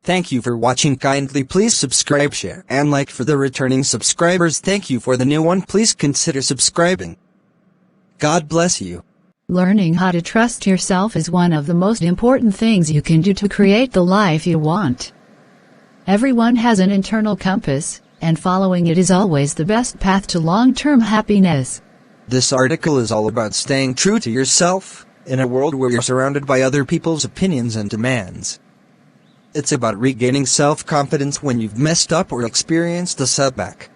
Thank you for watching. Kindly please subscribe, share, and like. For the returning subscribers, thank you. For the new one, please consider subscribing. God bless you. Learning how to trust yourself is one of the most important things you can do to create the life you want. Everyone has an internal compass, and following it is always the best path to long-term happiness. This article is all about staying true to yourself, in a world where you're surrounded by other people's opinions and demands. It's about regaining self-confidence when you've messed up or experienced a setback.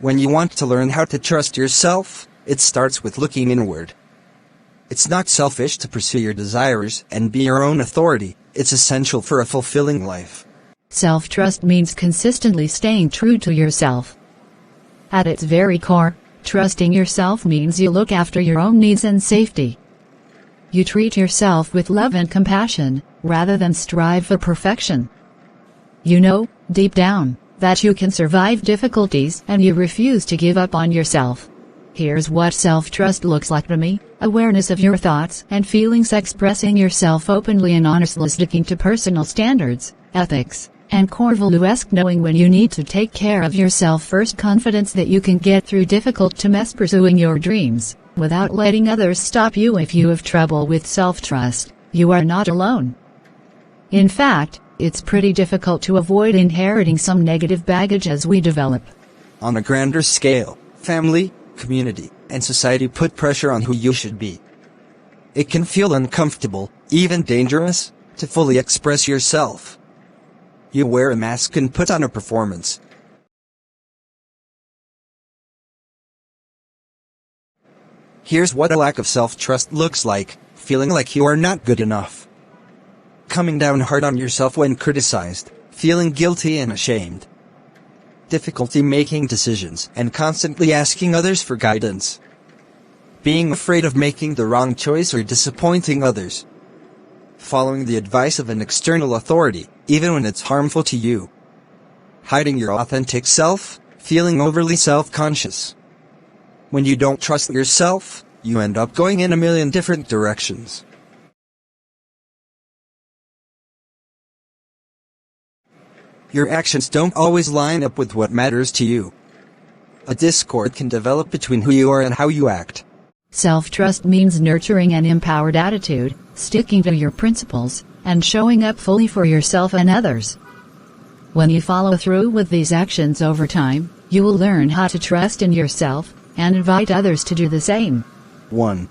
When you want to learn how to trust yourself, it starts with looking inward. It's not selfish to pursue your desires and be your own authority. It's essential for a fulfilling life. Self-trust means consistently staying true to yourself. At its very core, trusting yourself means you look after your own needs and safety. You treat yourself with love and compassion, rather than strive for perfection. You know, deep down, that you can survive difficulties and you refuse to give up on yourself. Here's what self-trust looks like to me: awareness of your thoughts and feelings, expressing yourself openly and honestly, sticking to personal standards, ethics, and core values, knowing when you need to take care of yourself first, confidence that you can get through difficult times pursuing your dreams, without letting others stop you. If you have trouble with self-trust, you are not alone. In fact, it's pretty difficult to avoid inheriting some negative baggage as we develop. On a grander scale, family, community, and society put pressure on who you should be. It can feel uncomfortable, even dangerous, to fully express yourself. You wear a mask and put on a performance. Here's what a lack of self-trust looks like: feeling like you are not good enough. Coming down hard on yourself when criticized, feeling guilty and ashamed. Difficulty making decisions and constantly asking others for guidance. Being afraid of making the wrong choice or disappointing others. Following the advice of an external authority, even when it's harmful to you. Hiding your authentic self, feeling overly self-conscious. When you don't trust yourself, you end up going in a million different directions. Your actions don't always line up with what matters to you. A discord can develop between who you are and how you act. Self-trust means nurturing an empowered attitude, sticking to your principles, and showing up fully for yourself and others. When you follow through with these actions over time, you will learn how to trust in yourself, and invite others to do the same. 1.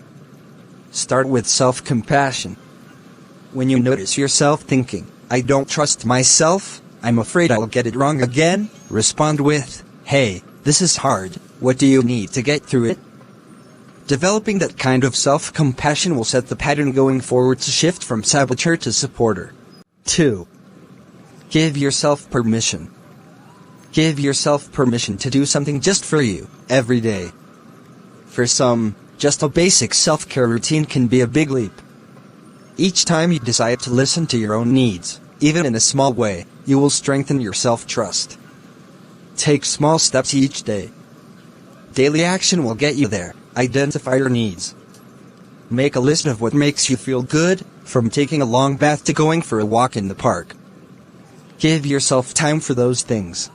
Start with self-compassion. When you notice yourself thinking, "I don't trust myself, I'm afraid I'll get it wrong again," respond with, "Hey, this is hard, what do you need to get through it?" Developing that kind of self-compassion will set the pattern going forward to shift from saboteur to supporter. 2. Give yourself permission. Give yourself permission to do something just for you, every day. For some, just a basic self-care routine can be a big leap. Each time you decide to listen to your own needs, even in a small way, you will strengthen your self-trust. Take small steps each day. Daily action will get you there. Identify your needs. Make a list of what makes you feel good, from taking a long bath to going for a walk in the park. Give yourself time for those things.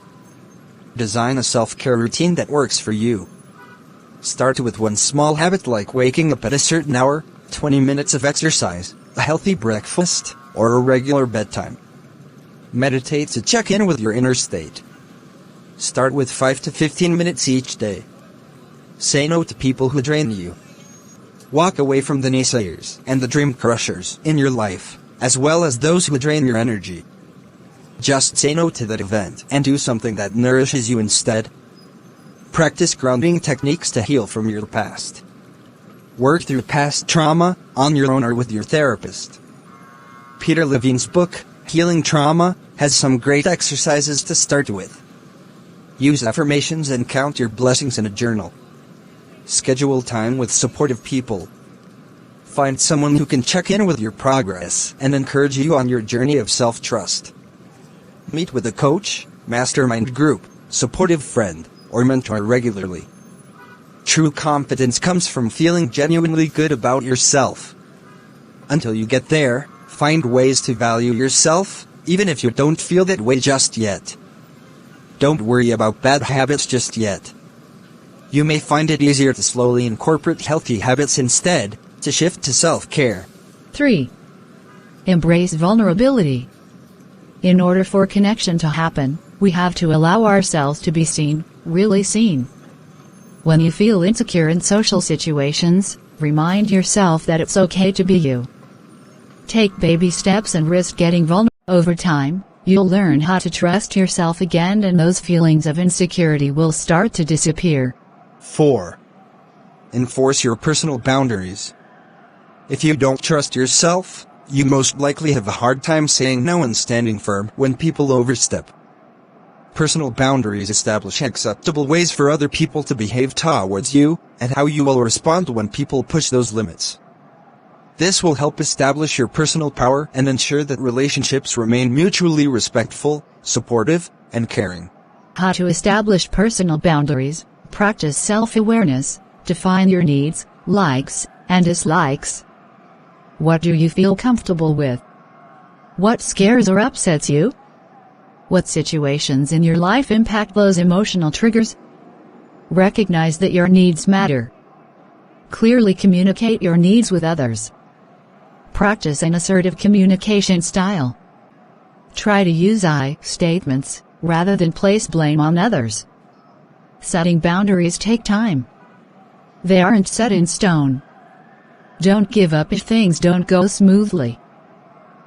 Design a self-care routine that works for you. Start with one small habit, like waking up at a certain hour, 20 minutes of exercise, a healthy breakfast, or a regular bedtime. Meditate to check in with your inner state. Start with 5 to 15 minutes each day. Say no to people who drain you. Walk away from the naysayers and the dream crushers in your life, as well as those who drain your energy. Just say no to that event and do something that nourishes you instead. Practice grounding techniques to heal from your past. Work through past trauma, on your own or with your therapist. Peter Levine's book, Healing Trauma, has some great exercises to start with. Use affirmations and count your blessings in a journal. Schedule time with supportive people. Find someone who can check in with your progress and encourage you on your journey of self-trust. Meet with a coach, mastermind group, supportive friend, or mentor regularly. True confidence comes from feeling genuinely good about yourself. Until you get there, find ways to value yourself, even if you don't feel that way just yet. Don't worry about bad habits just yet. You may find it easier to slowly incorporate healthy habits instead, to shift to self-care. 3. Embrace vulnerability. In order for connection to happen, we have to allow ourselves to be seen, really seen. When you feel insecure in social situations, remind yourself that it's okay to be you. Take baby steps and risk getting vulnerable. Over time, you'll learn how to trust yourself again, and those feelings of insecurity will start to disappear. 4. Enforce your personal boundaries. If you don't trust yourself, you most likely have a hard time saying no and standing firm when people overstep. Personal boundaries establish acceptable ways for other people to behave towards you, and how you will respond when people push those limits. This will help establish your personal power and ensure that relationships remain mutually respectful, supportive, and caring. How to establish personal boundaries. Practice self-awareness. Define your needs, likes, and dislikes. What do you feel comfortable with? What scares or upsets you? What situations in your life impact those emotional triggers? Recognize that your needs matter. Clearly communicate your needs with others. Practice an assertive communication style. Try to use I statements, rather than place blame on others. Setting boundaries take time. They aren't set in stone. Don't give up if things don't go smoothly.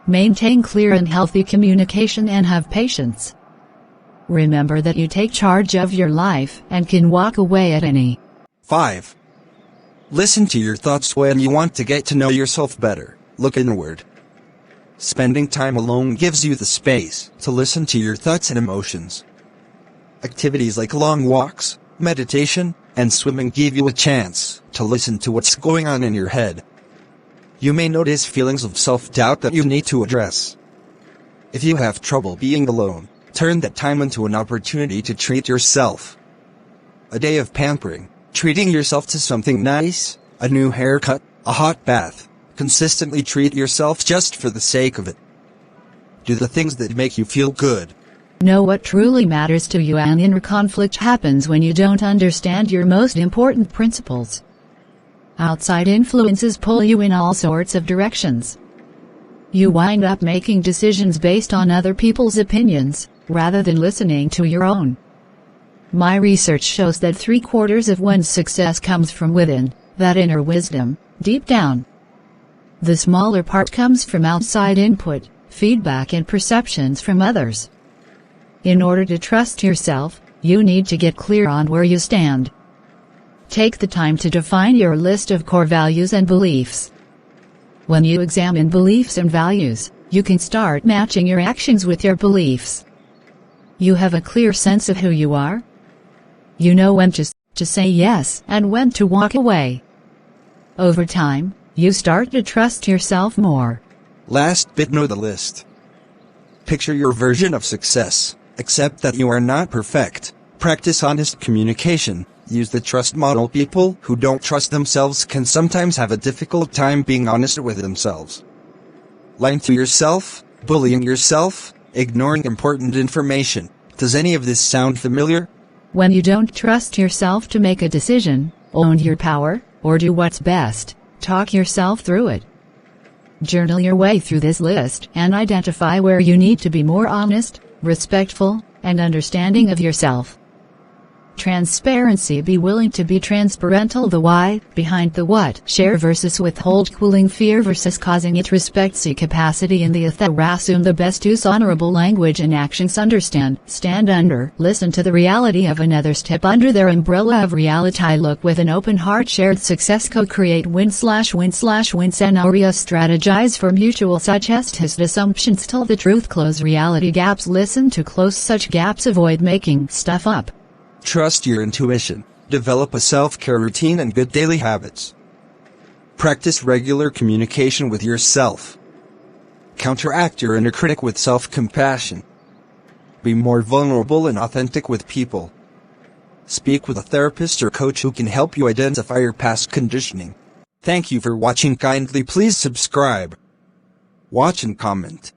Maintain clear and healthy communication and have patience. Remember that you take charge of your life and can walk away at any. 5. Listen to your thoughts when you want to get to know yourself better. Look inward. Spending time alone gives you the space to listen to your thoughts and emotions. Activities like long walks, meditation, and swimming give you a chance to listen to what's going on in your head. You may notice feelings of self-doubt that you need to address. If you have trouble being alone, turn that time into an opportunity to treat yourself. A day of pampering, treating yourself to something nice, a new haircut, a hot bath. Consistently treat yourself just for the sake of it. Do the things that make you feel good. Know what truly matters to you, and inner conflict happens when you don't understand your most important principles. Outside influences pull you in all sorts of directions. You wind up making decisions based on other people's opinions, rather than listening to your own. My research shows that 3/4 of one's success comes from within, that inner wisdom, deep down. The smaller part comes from outside input, feedback and perceptions from others. In order to trust yourself, you need to get clear on where you stand. Take the time to define your list of core values and beliefs. When you examine beliefs and values, you can start matching your actions with your beliefs. You have a clear sense of who you are. You know when to say yes and when to walk away. Over time, you start to trust yourself more. Last bit, know the list. Picture your version of success. Accept that you are not perfect. Practice honest communication. Use the trust model. People who don't trust themselves can sometimes have a difficult time being honest with themselves. Lying to yourself, bullying yourself, ignoring important information. Does any of this sound familiar? When you don't trust yourself to make a decision, own your power, or do what's best, talk yourself through it. Journal your way through this list and identify where you need to be more honest, respectful, and understanding of yourself. Transparency. Be willing to be transparental. The why behind the what. Share versus withhold. Cooling fear versus causing it. Respect. See capacity in the assume the best. Use honorable language and actions. Understand. Stand under. Listen to the reality of another. Step under their umbrella of reality. Look with an open heart. Shared success. Co-create. Win/win/win scenario. Strategize for mutual success. Test assumptions. Tell the truth. Close reality gaps. Listen to close such gaps. Avoid making stuff up. Trust your intuition. Develop a self-care routine and good daily habits. Practice regular communication with yourself. Counteract your inner critic with self-compassion. Be more vulnerable and authentic with people. Speak with a therapist or coach who can help you identify your past conditioning. Thank you for watching. Kindly please subscribe, watch and comment.